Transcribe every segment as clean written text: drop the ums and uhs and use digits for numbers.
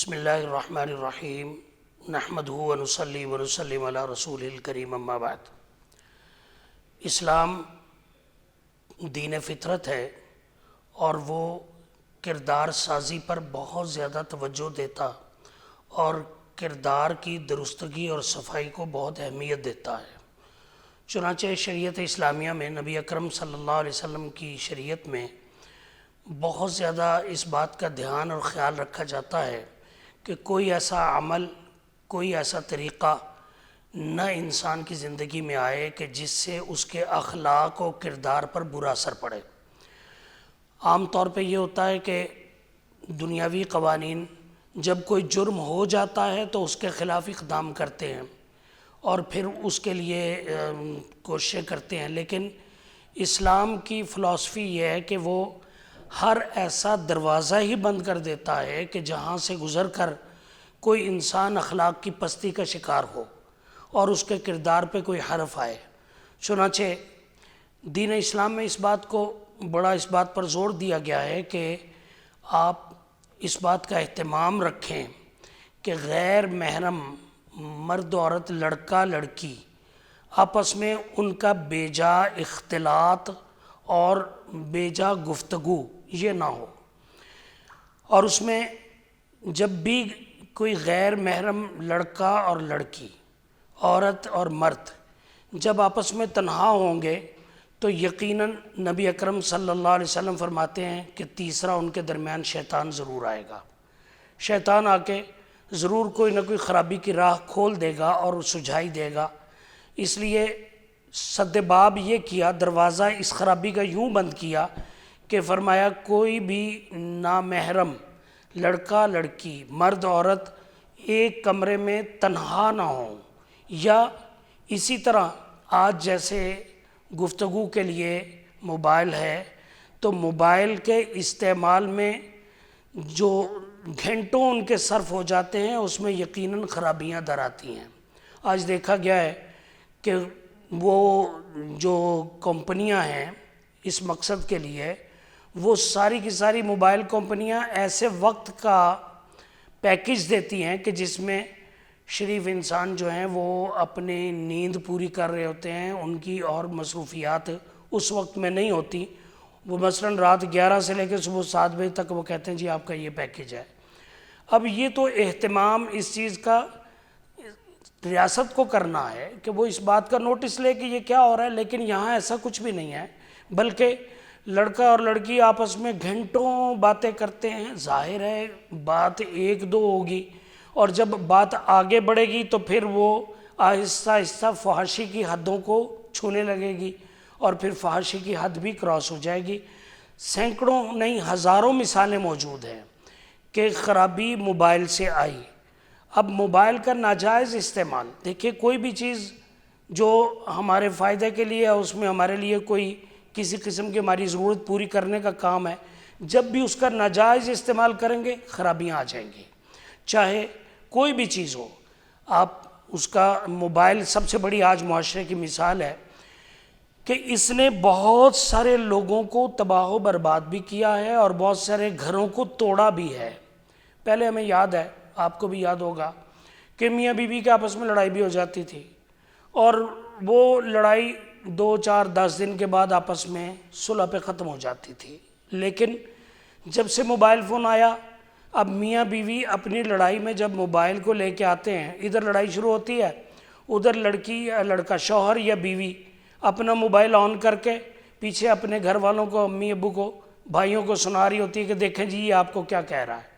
بسم اللہ الرحمن الرحیم نحمدہ ونصلی ونسلم علی رسول الکریم اما بعد۔ اسلام دین فطرت ہے اور وہ کردار سازی پر بہت زیادہ توجہ دیتا اور کردار کی درستگی اور صفائی کو بہت اہمیت دیتا ہے۔ چنانچہ شریعت اسلامیہ میں نبی اکرم صلی اللہ علیہ وسلم کی شریعت میں بہت زیادہ اس بات کا دھیان اور خیال رکھا جاتا ہے کہ کوئی ایسا عمل، کوئی ایسا طریقہ نہ انسان کی زندگی میں آئے کہ جس سے اس کے اخلاق و کردار پر برا اثر پڑے۔ عام طور پہ یہ ہوتا ہے کہ دنیاوی قوانین جب کوئی جرم ہو جاتا ہے تو اس کے خلاف اقدام کرتے ہیں اور پھر اس کے لیے کوششیں کرتے ہیں، لیکن اسلام کی فلسفی یہ ہے کہ وہ ہر ایسا دروازہ ہی بند کر دیتا ہے کہ جہاں سے گزر کر کوئی انسان اخلاق کی پستی کا شکار ہو اور اس کے کردار پہ کوئی حرف آئے۔ چنانچہ دین اسلام میں اس بات پر زور دیا گیا ہے کہ آپ اس بات کا اہتمام رکھیں کہ غیر محرم مرد عورت، لڑکا لڑکی آپس میں ان کا بے جا اختلاط اور بے جا گفتگو یہ نہ ہو، اور اس میں جب بھی کوئی غیر محرم لڑکا اور لڑکی، عورت اور مرد جب آپس میں تنہا ہوں گے تو یقیناً نبی اکرم صلی اللہ علیہ وسلم فرماتے ہیں کہ تیسرا ان کے درمیان شیطان ضرور آئے گا۔ شیطان آ کے ضرور کوئی نہ کوئی خرابی کی راہ کھول دے گا اور سجھائی دے گا۔ اس لیے سد باب یہ کیا، دروازہ اس خرابی کا یوں بند کیا کہ فرمایا کوئی بھی نامحرم لڑکا لڑکی، مرد عورت ایک کمرے میں تنہا نہ ہوں، یا اسی طرح آج جیسے گفتگو کے لیے موبائل ہے تو موبائل کے استعمال میں جو گھنٹوں ان کے صرف ہو جاتے ہیں اس میں یقیناً خرابیاں در آتی ہیں۔ آج دیکھا گیا ہے کہ وہ جو کمپنیاں ہیں اس مقصد کے لیے، وہ ساری کی ساری موبائل کمپنیاں ایسے وقت کا پیکج دیتی ہیں کہ جس میں شریف انسان جو ہیں وہ اپنی نیند پوری کر رہے ہوتے ہیں، ان کی اور مصروفیات اس وقت میں نہیں ہوتی۔ وہ مثلاً رات 11 سے لے کے صبح 7 بجے تک وہ کہتے ہیں جی آپ کا یہ پیکج ہے۔ اب یہ تو اہتمام اس چیز کا ریاست کو کرنا ہے کہ وہ اس بات کا نوٹس لے کہ یہ کیا ہو رہا ہے، لیکن یہاں ایسا کچھ بھی نہیں ہے، بلکہ لڑکا اور لڑکی آپس میں گھنٹوں باتیں کرتے ہیں۔ ظاہر ہے بات ایک دو ہوگی، اور جب بات آگے بڑھے گی تو پھر وہ آہستہ آہستہ فحاشی کی حدوں کو چھونے لگے گی اور پھر فحاشی کی حد بھی کراس ہو جائے گی۔ سینکڑوں نہیں ہزاروں مثالیں موجود ہیں کہ خرابی موبائل سے آئی۔ اب موبائل کا ناجائز استعمال، دیکھیے کوئی بھی چیز جو ہمارے فائدے کے لیے ہے اس میں ہمارے لیے کوئی کسی قسم کی ہماری ضرورت پوری کرنے کا کام ہے، جب بھی اس کا ناجائز استعمال کریں گے خرابیاں آ جائیں گی۔ چاہے کوئی بھی چیز ہو، آپ اس کا موبائل سب سے بڑی آج معاشرے کی مثال ہے کہ اس نے بہت سارے لوگوں کو تباہ و برباد بھی کیا ہے اور بہت سارے گھروں کو توڑا بھی ہے۔ پہلے ہمیں یاد ہے، آپ کو بھی یاد ہوگا کہ میاں بیوی کے آپس میں لڑائی بھی ہو جاتی تھی، اور وہ لڑائی 2 4 10 دن کے بعد آپس میں صلح پہ ختم ہو جاتی تھی۔ لیکن جب سے موبائل فون آیا، اب میاں بیوی اپنی لڑائی میں جب موبائل کو لے کے آتے ہیں، ادھر لڑائی شروع ہوتی ہے، ادھر لڑکی یا لڑکا، شوہر یا بیوی اپنا موبائل آن کر کے پیچھے اپنے گھر والوں کو، امی ابو کو، بھائیوں کو سنا رہی ہوتی ہے کہ دیکھیں جی یہ آپ کو کیا کہہ رہا ہے۔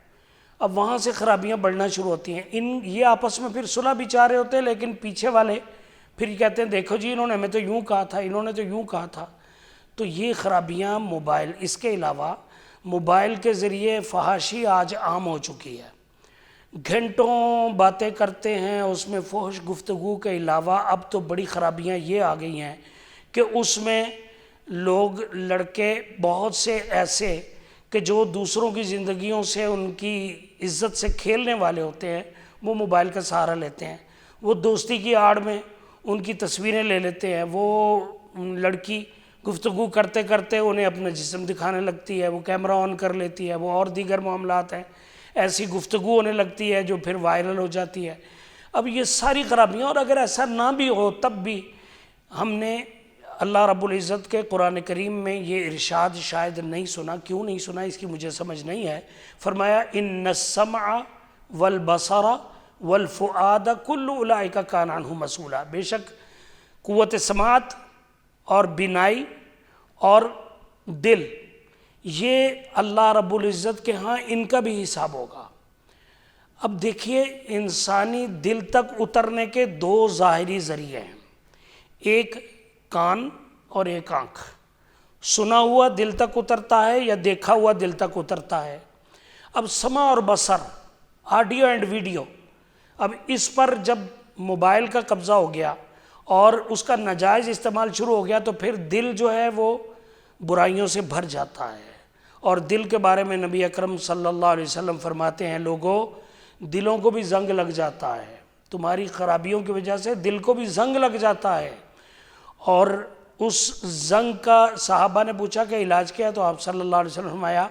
اب وہاں سے خرابیاں بڑھنا شروع ہوتی ہیں۔ یہ آپس میں پھر صلح بھی چاہ رہے ہوتے ہیں، لیکن پیچھے والے پھر یہ کہتے ہیں دیکھو جی انہوں نے ہمیں تو یوں کہا تھا، انہوں نے تو یوں کہا تھا۔ تو یہ خرابیاں موبائل، اس کے علاوہ موبائل کے ذریعے فحاشی آج عام ہو چکی ہے۔ گھنٹوں باتیں کرتے ہیں، اس میں فحش گفتگو کے علاوہ اب تو بڑی خرابیاں یہ آ گئی ہیں کہ اس میں لوگ، لڑکے بہت سے ایسے کہ جو دوسروں کی زندگیوں سے، ان کی عزت سے کھیلنے والے ہوتے ہیں، وہ موبائل کا سہارا لیتے ہیں۔ وہ دوستی کی آڑ میں ان کی تصویریں لے لیتے ہیں۔ وہ لڑکی گفتگو کرتے کرتے انہیں اپنا جسم دکھانے لگتی ہے، وہ کیمرہ آن کر لیتی ہے، وہ اور دیگر معاملات ہیں۔ ایسی گفتگو ہونے لگتی ہے جو پھر وائرل ہو جاتی ہے۔ اب یہ ساری خرابیاں، اور اگر ایسا نہ بھی ہو تب بھی ہم نے اللہ رب العزت کے قرآن کریم میں یہ ارشاد شاید نہیں سنا، کیوں نہیں سنا اس کی مجھے سمجھ نہیں ہے۔ فرمایا ان السمع والبصر والفؤاد کل اولئک کان عنہ مسئولا، بے شک قوت سماعت اور بینائی اور دل، یہ اللہ رب العزت کے ہاں ان کا بھی حساب ہوگا۔ اب دیکھیے انسانی دل تک اترنے کے دو ظاہری ذریعے ہیں، ایک کان اور ایک آنکھ۔ سنا ہوا دل تک اترتا ہے یا دیکھا ہوا دل تک اترتا ہے۔ اب سمع اور بصر، آڈیو اینڈ ویڈیو، اب اس پر جب موبائل کا قبضہ ہو گیا اور اس کا ناجائز استعمال شروع ہو گیا تو پھر دل جو ہے وہ برائیوں سے بھر جاتا ہے۔ اور دل کے بارے میں نبی اکرم صلی اللہ علیہ وسلم فرماتے ہیں لوگوں دلوں کو بھی زنگ لگ جاتا ہے، تمہاری خرابیوں کی وجہ سے دل کو بھی زنگ لگ جاتا ہے۔ اور اس زنگ کا صحابہ نے پوچھا کہ علاج کیا ہے، تو آپ صلی اللہ علیہ وسلم فرمایا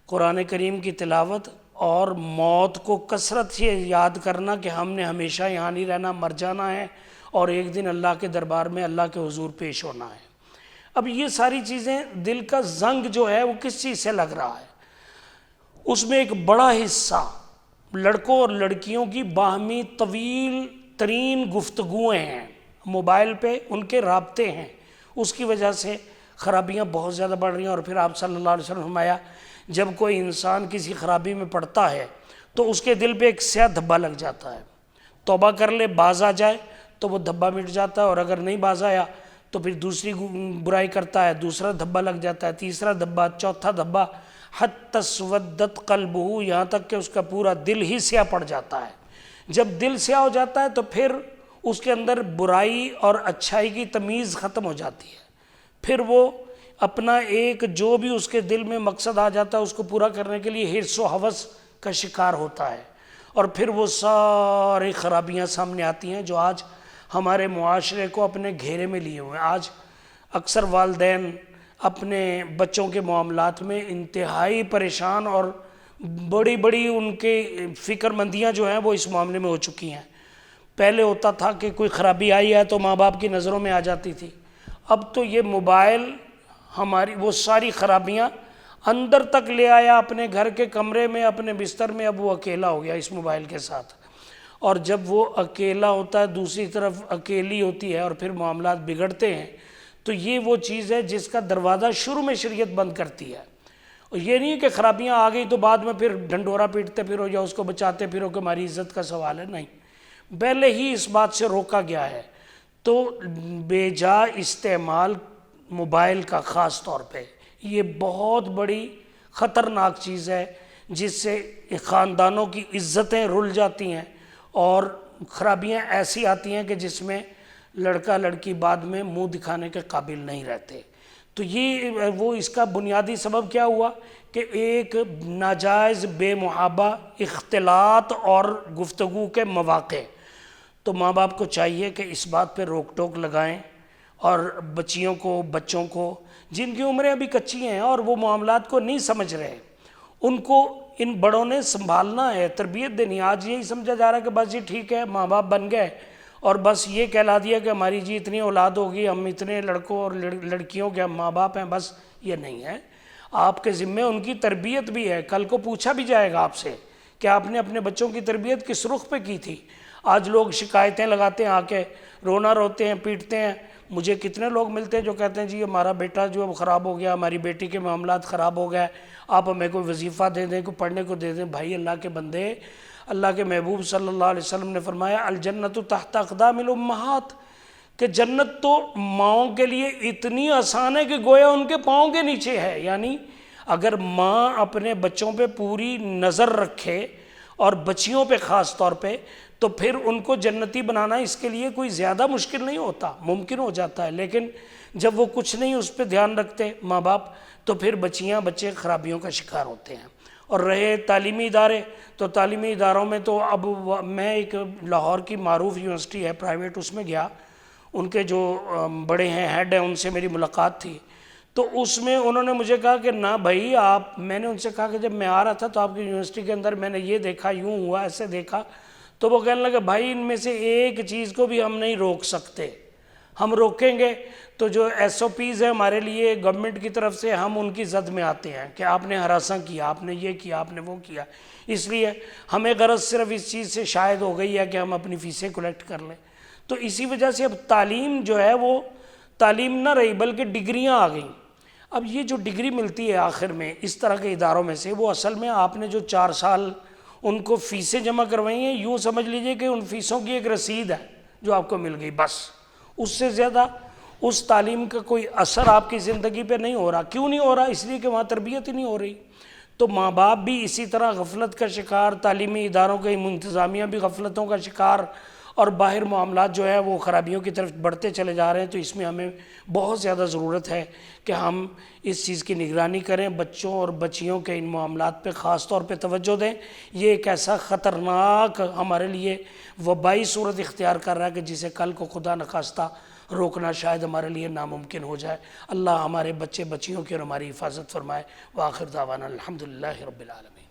قرآن کریم کی تلاوت اور موت کو کثرت سے یاد کرنا کہ ہم نے ہمیشہ یہاں نہیں رہنا، مر جانا ہے اور ایک دن اللہ کے دربار میں اللہ کے حضور پیش ہونا ہے۔ اب یہ ساری چیزیں، دل کا زنگ جو ہے وہ کس چیز سے لگ رہا ہے؟ اس میں ایک بڑا حصہ لڑکوں اور لڑکیوں کی باہمی طویل ترین گفتگویں ہیں، موبائل پہ ان کے رابطے ہیں، اس کی وجہ سے خرابیاں بہت زیادہ بڑھ رہی ہیں۔ اور پھر آپ صلی اللہ علیہ وسلم فرمایا جب کوئی انسان کسی خرابی میں پڑتا ہے تو اس کے دل پہ ایک سیاہ دھبا لگ جاتا ہے، توبہ کر لے باز آ جائے تو وہ دھبا مٹ جاتا ہے، اور اگر نہیں باز آیا تو پھر دوسری برائی کرتا ہے، دوسرا دھبا لگ جاتا ہے، تیسرا دھبا، چوتھا دھبا، حتی اسودت قلبہ، یہاں تک کہ اس کا پورا دل ہی سیاہ پڑ جاتا ہے۔ جب دل سیاہ ہو جاتا ہے تو پھر اس کے اندر برائی اور اچھائی کی تمیز ختم ہو جاتی ہے، پھر وہ اپنا ایک جو بھی اس کے دل میں مقصد آ جاتا ہے اس کو پورا کرنے کے لیے حرص و ہوس کا شکار ہوتا ہے، اور پھر وہ ساری خرابیاں سامنے آتی ہیں جو آج ہمارے معاشرے کو اپنے گھیرے میں لیے ہوئے ہیں۔ آج اکثر والدین اپنے بچوں کے معاملات میں انتہائی پریشان، اور بڑی بڑی ان کے فکر مندیاں جو ہیں وہ اس معاملے میں ہو چکی ہیں۔ پہلے ہوتا تھا کہ کوئی خرابی آئی ہے تو ماں باپ کی نظروں میں آ جاتی تھی، اب تو یہ موبائل ہماری وہ ساری خرابیاں اندر تک لے آیا اپنے گھر کے کمرے میں، اپنے بستر میں، اب وہ اکیلا ہو گیا اس موبائل کے ساتھ۔ اور جب وہ اکیلا ہوتا ہے، دوسری طرف اکیلی ہوتی ہے اور پھر معاملات بگڑتے ہیں، تو یہ وہ چیز ہے جس کا دروازہ شروع میں شریعت بند کرتی ہے۔ اور یہ نہیں کہ خرابیاں آ گئی تو بعد میں پھر ڈھنڈورا پیٹتے پھرو یا اس کو بچاتے پھرو کہ ہماری عزت کا سوال ہے، نہیں، پہلے ہی اس بات سے روکا گیا ہے۔ تو بے جا استعمال موبائل کا خاص طور پہ یہ بہت بڑی خطرناک چیز ہے، جس سے خاندانوں کی عزتیں رل جاتی ہیں اور خرابیاں ایسی آتی ہیں کہ جس میں لڑکا لڑکی بعد میں منہ دکھانے کے قابل نہیں رہتے۔ تو یہ وہ اس کا بنیادی سبب کیا ہوا کہ ایک ناجائز بے محابہ اختلاط اور گفتگو کے مواقع۔ تو ماں باپ کو چاہیے کہ اس بات پہ روک ٹوک لگائیں، اور بچیوں کو، بچوں کو جن کی عمریں ابھی کچی ہیں اور وہ معاملات کو نہیں سمجھ رہے، ان کو ان بڑوں نے سنبھالنا ہے، تربیت دینی۔ آج یہی سمجھا جا رہا ہے کہ بس جی ٹھیک ہے ماں باپ بن گئے اور بس یہ کہلا دیا کہ ہماری جی اتنی اولاد ہوگی، ہم اتنے لڑکوں اور لڑکیوں کے ہم ماں باپ ہیں، بس یہ نہیں ہے۔ آپ کے ذمے ان کی تربیت بھی ہے، کل کو پوچھا بھی جائے گا آپ سے کہ آپ نے اپنے بچوں کی تربیت کس رخ پہ کی تھی۔ آج لوگ شکایتیں لگاتے ہیں، آ کے رونا روتے ہیں، پیٹتے ہیں۔ مجھے کتنے لوگ ملتے ہیں جو کہتے ہیں جی ہمارا بیٹا جو ہے وہ خراب ہو گیا، ہماری بیٹی کے معاملات خراب ہو گئے، آپ ہمیں کوئی وظیفہ دے دیں، کوئی پڑھنے کو دے دیں۔ بھائی اللہ کے بندے، اللہ کے محبوب صلی اللہ علیہ وسلم نے فرمایا الجنت تحت اقدام الامہات، کہ جنت تو ماؤں کے لیے اتنی آسان ہے کہ گویا ان کے پاؤں کے نیچے ہے۔ یعنی اگر ماں اپنے بچوں پہ پوری نظر رکھے اور بچیوں پہ خاص طور پہ، تو پھر ان کو جنتی بنانا اس کے لیے کوئی زیادہ مشکل نہیں ہوتا، ممکن ہو جاتا ہے۔ لیکن جب وہ کچھ نہیں اس پہ دھیان رکھتے ماں باپ، تو پھر بچیاں بچے خرابیوں کا شکار ہوتے ہیں۔ اور رہے تعلیمی ادارے، تو تعلیمی اداروں میں تو اب میں ایک لاہور کی معروف یونیورسٹی ہے پرائیویٹ، اس میں گیا، ان کے جو بڑے ہیں ہیڈ ہیں ان سے میری ملاقات تھی، تو اس میں انہوں نے مجھے کہا کہ نہ بھائی آپ، میں نے ان سے کہا کہ جب میں آ رہا تھا تو آپ کی یونیورسٹی کے اندر میں نے یہ دیکھا، یوں ہوا، ایسے دیکھا. تو وہ کہنے لگے بھائی ان میں سے ایک چیز کو بھی ہم نہیں روک سکتے، ہم روکیں گے تو جو ایس او پیز ہیں ہمارے لیے گورنمنٹ کی طرف سے، ہم ان کی زد میں آتے ہیں کہ آپ نے ہراساں کیا، آپ نے یہ کیا، آپ نے وہ کیا. اس لیے ہمیں غرض صرف اس چیز سے شاید ہو گئی ہے کہ ہم اپنی فیسیں کلیکٹ کر لیں. تو اسی وجہ سے اب تعلیم جو ہے وہ تعلیم نہ رہی بلکہ ڈگریاں آ گئیں. اب یہ جو ڈگری ملتی ہے آخر میں اس طرح کے اداروں میں سے، وہ اصل میں آپ نے جو 4 سال ان کو فیسیں جمع کروائی ہیں، یوں سمجھ لیجئے کہ ان فیسوں کی ایک رسید ہے جو آپ کو مل گئی، بس. اس سے زیادہ اس تعلیم کا کوئی اثر آپ کی زندگی پہ نہیں ہو رہا. کیوں نہیں ہو رہا؟ اس لیے کہ وہاں تربیت ہی نہیں ہو رہی. تو ماں باپ بھی اسی طرح غفلت کا شکار، تعلیمی اداروں کے انتظامیہ بھی غفلتوں کا شکار، اور باہر معاملات جو ہے وہ خرابیوں کی طرف بڑھتے چلے جا رہے ہیں. تو اس میں ہمیں بہت زیادہ ضرورت ہے کہ ہم اس چیز کی نگرانی کریں، بچوں اور بچیوں کے ان معاملات پہ خاص طور پہ توجہ دیں. یہ ایک ایسا خطرناک ہمارے لیے وبائی صورت اختیار کر رہا ہے کہ جسے کل کو خدا نخواستہ روکنا شاید ہمارے لیے ناممکن ہو جائے. اللہ ہمارے بچے بچیوں کی اور ہماری حفاظت فرمائے. وآخر دعوانا الحمدللہ رب العالمین.